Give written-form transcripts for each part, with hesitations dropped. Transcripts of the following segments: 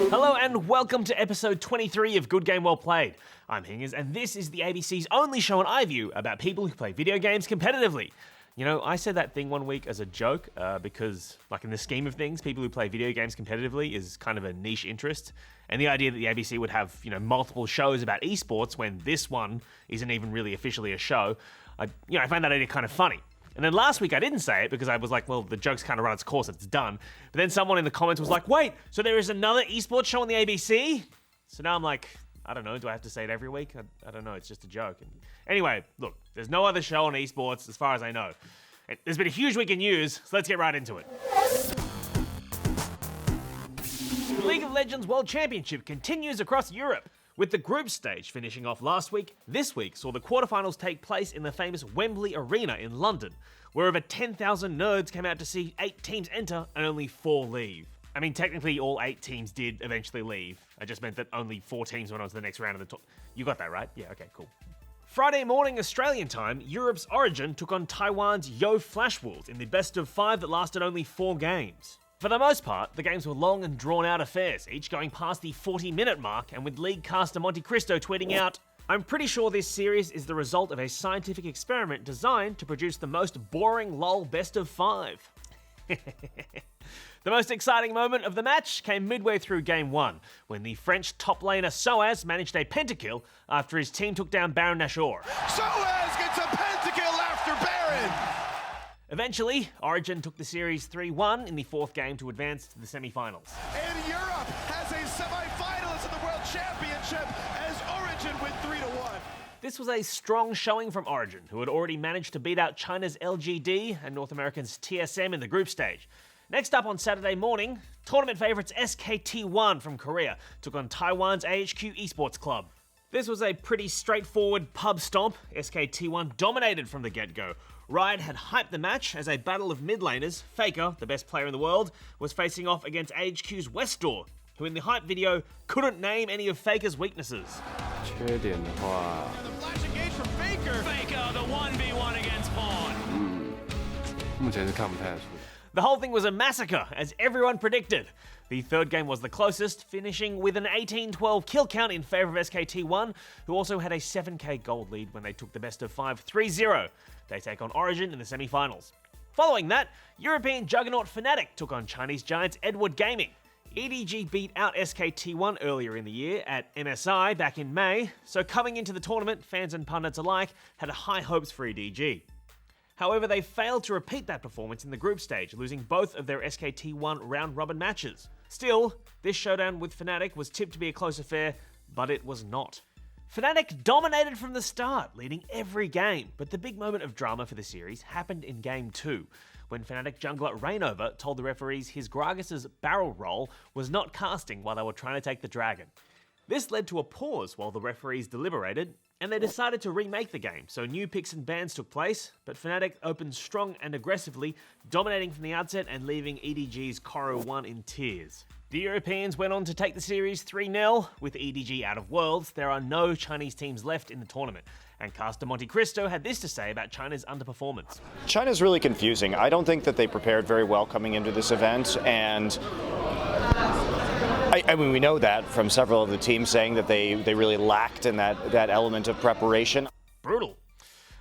Hello and welcome to episode 23 of Good Game Well Played. I'm Hingers and this is the ABC's only show on iView about people who play video games competitively. You know, I said that thing one week as a joke because, like, in the scheme of things, people who play video games competitively is kind of a niche interest. And the idea that the ABC would have, multiple shows about eSports when this one isn't even really officially a show, I find that idea kind of funny. And then last week I didn't say it because I was like, well, the joke's kind of run its course, it's done. But then someone in the comments was like, wait, so there is another esports show on the ABC? So now I'm like, I don't know, do I have to say it every week? I don't know, it's just a joke. And anyway, look, there's no other show on esports as far as I know. And there's been a huge week in news, so let's get right into it. The League of Legends World Championship continues across Europe. With the group stage finishing off last week, this week saw the quarterfinals take place in the famous Wembley Arena in London, where over 10,000 nerds came out to see 8 teams enter and only 4 leave. I mean, technically all 8 teams did eventually leave. I just meant that only 4 teams went on to the next round of the You got that right? Yeah, okay, cool. Friday morning Australian time, Europe's Origin took on Taiwan's Yo Flash Wolves in the best of 5 that lasted only 4 games. For the most part, the games were long and drawn-out affairs, each going past the 40-minute mark, and with league caster Monte Cristo tweeting out, "I'm pretty sure this series is the result of a scientific experiment designed to produce the most boring LoL best of 5. The most exciting moment of the match came midway through Game 1, when the French top laner Soaz managed a pentakill after his team took down Baron Nashor. Soaz gets a pentakill after Baron! Eventually, Origin took the series 3-1 in the 4th game to advance to the semi-finals. And Europe has a semi-finalist in the World Championship as Origin win 3-1. This was a strong showing from Origin, who had already managed to beat out China's LGD and North America's TSM in the group stage. Next up on Saturday morning, tournament favourites SKT1 from Korea took on Taiwan's AHQ Esports Club. This was a pretty straightforward pub stomp. SKT1 dominated from the get-go. Riot had hyped the match as a battle of mid laners. Faker, the best player in the world, was facing off against AHQ's Westdoor, who in the hype video couldn't name any of Faker's weaknesses. The flash engage from Faker. Faker, the 1v1 against Pawn. The whole thing was a massacre, as everyone predicted. The 3rd game was the closest, finishing with an 18-12 kill count in favour of SKT1, who also had a 7k gold lead when they took the best of 5 3-0. They take on Origin in the semi-finals. Following that, European juggernaut Fnatic took on Chinese giants Edward Gaming. EDG beat out SKT1 earlier in the year at MSI back in May, so coming into the tournament, fans and pundits alike had high hopes for EDG. However, they failed to repeat that performance in the group stage, losing both of their SKT1 round-robin matches. Still, this showdown with Fnatic was tipped to be a close affair, but it was not. Fnatic dominated from the start, leading every game, but the big moment of drama for the series happened in Game 2, when Fnatic jungler Rainover told the referees his Gragas' barrel roll was not casting while they were trying to take the dragon. This led to a pause while the referees deliberated, and they decided to remake the game, so new picks and bans took place, but Fnatic opened strong and aggressively, dominating from the outset and leaving EDG's Koro 1 in tears. The Europeans went on to take the series 3-0. With EDG out of Worlds, there are no Chinese teams left in the tournament, and caster Monte Cristo had this to say about China's underperformance. China's really confusing. I don't think that they prepared very well coming into this event, and I mean, we know that from several of the teams saying that they really lacked in that element of preparation. Brutal.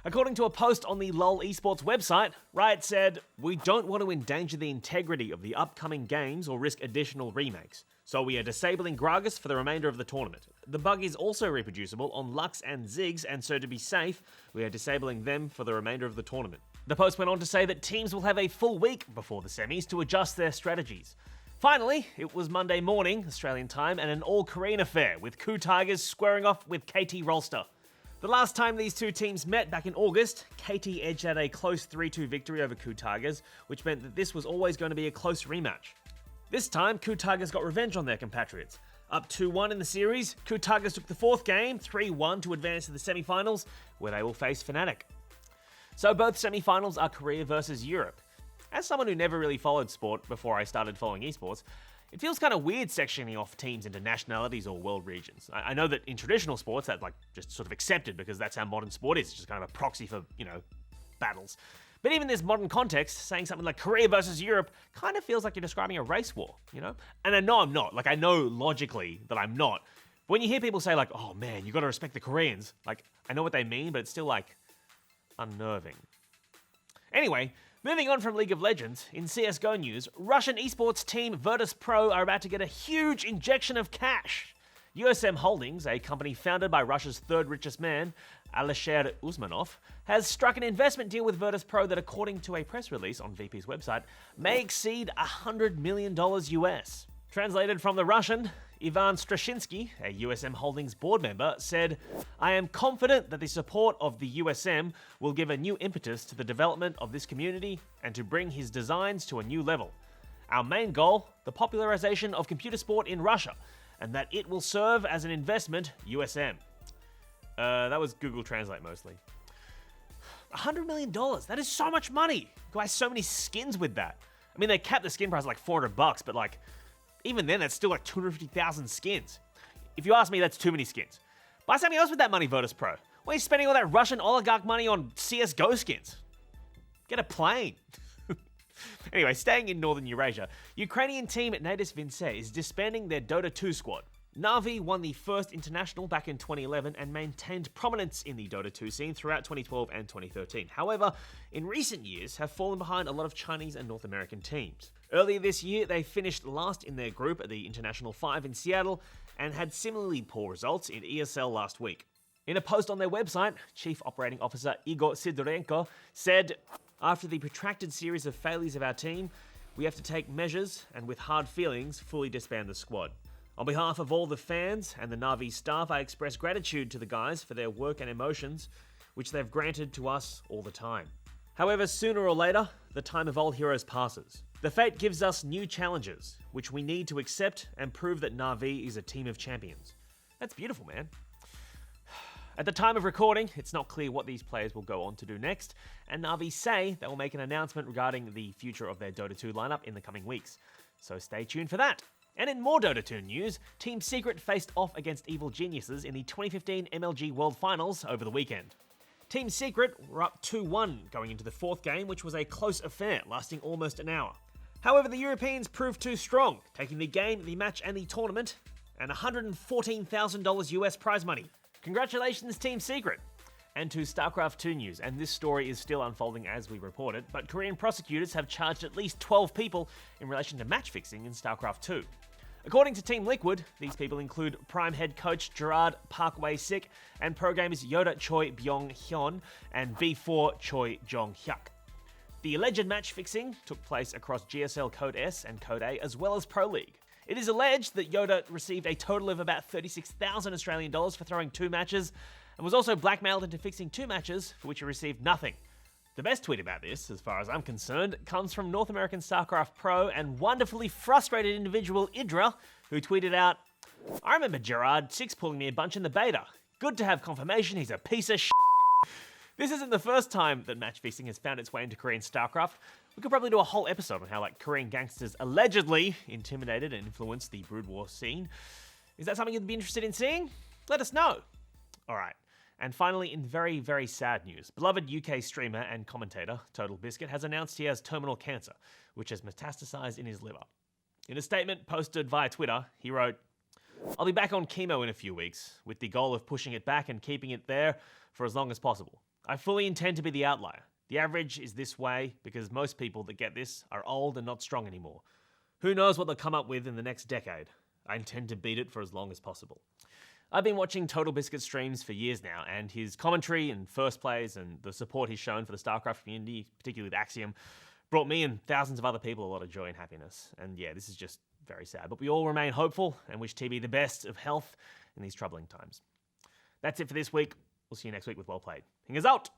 According to a post on the LoL eSports website, Riot said, "We don't want to endanger the integrity of the upcoming games or risk additional remakes, so we are disabling Gragas for the remainder of the tournament. The bug is also reproducible on Lux and Ziggs, and so to be safe, we are disabling them for the remainder of the tournament." The post went on to say that teams will have a full week before the semis to adjust their strategies. Finally, it was Monday morning, Australian time, and an all-Korean affair, with Coup Tigers squaring off with KT Rolster. The last time these two teams met back in August, KT edged out a close 3-2 victory over Coup Tigers, which meant that this was always going to be a close rematch. This time, Coup Tigers got revenge on their compatriots. Up 2-1 in the series, Coup Tigers took the 4th game, 3-1 to advance to the semi-finals, where they will face Fnatic. So both semi-finals are Korea versus Europe. As someone who never really followed sport before I started following esports, it feels kind of weird sectioning off teams into nationalities or world regions. I know that in traditional sports that's just sort of accepted because that's how modern sport is. It's just kind of a proxy for, battles. But even in this modern context, saying something like Korea versus Europe kind of feels like you're describing a race war, you know? And I know I'm not. Like, I know logically that I'm not. But when you hear people say, like, oh man, you gotta respect the Koreans, like, I know what they mean, but it's still, like, unnerving. Anyway, moving on from League of Legends, in CSGO news, Russian esports team Virtus.pro are about to get a huge injection of cash. USM Holdings, a company founded by Russia's third richest man, Alisher Usmanov, has struck an investment deal with Virtus.pro that, according to a press release on VP's website, may exceed $100 million US. Translated from the Russian, Ivan Strashinsky, a USM Holdings board member, said, "I am confident that the support of the USM will give a new impetus to the development of this community and to bring his designs to a new level. Our main goal, the popularization of computer sport in Russia, and that it will serve as an investment, USM." That was Google Translate mostly. $100 million, that is so much money. You can buy so many skins with that. I mean, they capped the skin price at like $400, but like, even then, that's still like 250,000 skins. If you ask me, that's too many skins. Buy something else with that money, Virtus.pro. Why are you spending all that Russian oligarch money on CSGO skins? Get a plane. Anyway, staying in Northern Eurasia, Ukrainian team Nadis Vince is disbanding their Dota 2 squad. Na'Vi won the first international back in 2011 and maintained prominence in the Dota 2 scene throughout 2012 and 2013. However, in recent years have fallen behind a lot of Chinese and North American teams. Earlier this year, they finished last in their group at the International 5 in Seattle and had similarly poor results in ESL last week. In a post on their website, Chief Operating Officer Igor Sidorenko said, "After the protracted series of failures of our team, we have to take measures and with hard feelings fully disband the squad. On behalf of all the fans and the Na'Vi staff, I express gratitude to the guys for their work and emotions, which they've granted to us all the time. However, sooner or later, the time of old heroes passes. The fate gives us new challenges, which we need to accept and prove that Na'Vi is a team of champions." That's beautiful, man. At the time of recording, it's not clear what these players will go on to do next, and Na'Vi say they will make an announcement regarding the future of their Dota 2 lineup in the coming weeks. So stay tuned for that. And in more Dota 2 news, Team Secret faced off against Evil Geniuses in the 2015 MLG World Finals over the weekend. Team Secret were up 2-1 going into the fourth game, which was a close affair lasting almost an hour. However, the Europeans proved too strong, taking the game, the match and the tournament, and $114,000 US prize money. Congratulations, Team Secret! And to Starcraft 2 news, and this story is still unfolding as we report it, but Korean prosecutors have charged at least 12 people in relation to match fixing in Starcraft 2. According to Team Liquid, these people include Prime head coach Gerard Parkway-sik and pro gamers Yoda Choi Byung-hyun and V4 Choi Jong-hyuk. The alleged match fixing took place across GSL Code S and Code A as well as Pro League. It is alleged that Yoda received a total of about 36,000 Australian dollars for throwing 2 matches and was also blackmailed into fixing 2 matches for which he received nothing. The best tweet about this, as far as I'm concerned, comes from North American Starcraft Pro and wonderfully frustrated individual Idra, who tweeted out, "I remember Gerard 6 pulling me a bunch in the beta. Good to have confirmation he's a piece of shit." This isn't the first time that match fixing has found its way into Korean Starcraft. We could probably do a whole episode on how Korean gangsters allegedly intimidated and influenced the Brood War scene. Is that something you'd be interested in seeing? Let us know. Alright. And finally, in very, very sad news, beloved UK streamer and commentator TotalBiscuit has announced he has terminal cancer, which has metastasized in his liver. In a statement posted via Twitter, he wrote, "I'll be back on chemo in a few weeks, with the goal of pushing it back and keeping it there for as long as possible. I fully intend to be the outlier. The average is this way because most people that get this are old and not strong anymore. Who knows what they'll come up with in the next decade? I intend to beat it for as long as possible." I've been watching TotalBiscuit streams for years now, and his commentary and first plays and the support he's shown for the StarCraft community, particularly with Axiom, brought me and thousands of other people a lot of joy and happiness. And yeah, this is just very sad. But we all remain hopeful and wish TB the best of health in these troubling times. That's it for this week. We'll see you next week with Well Played. Hingers out!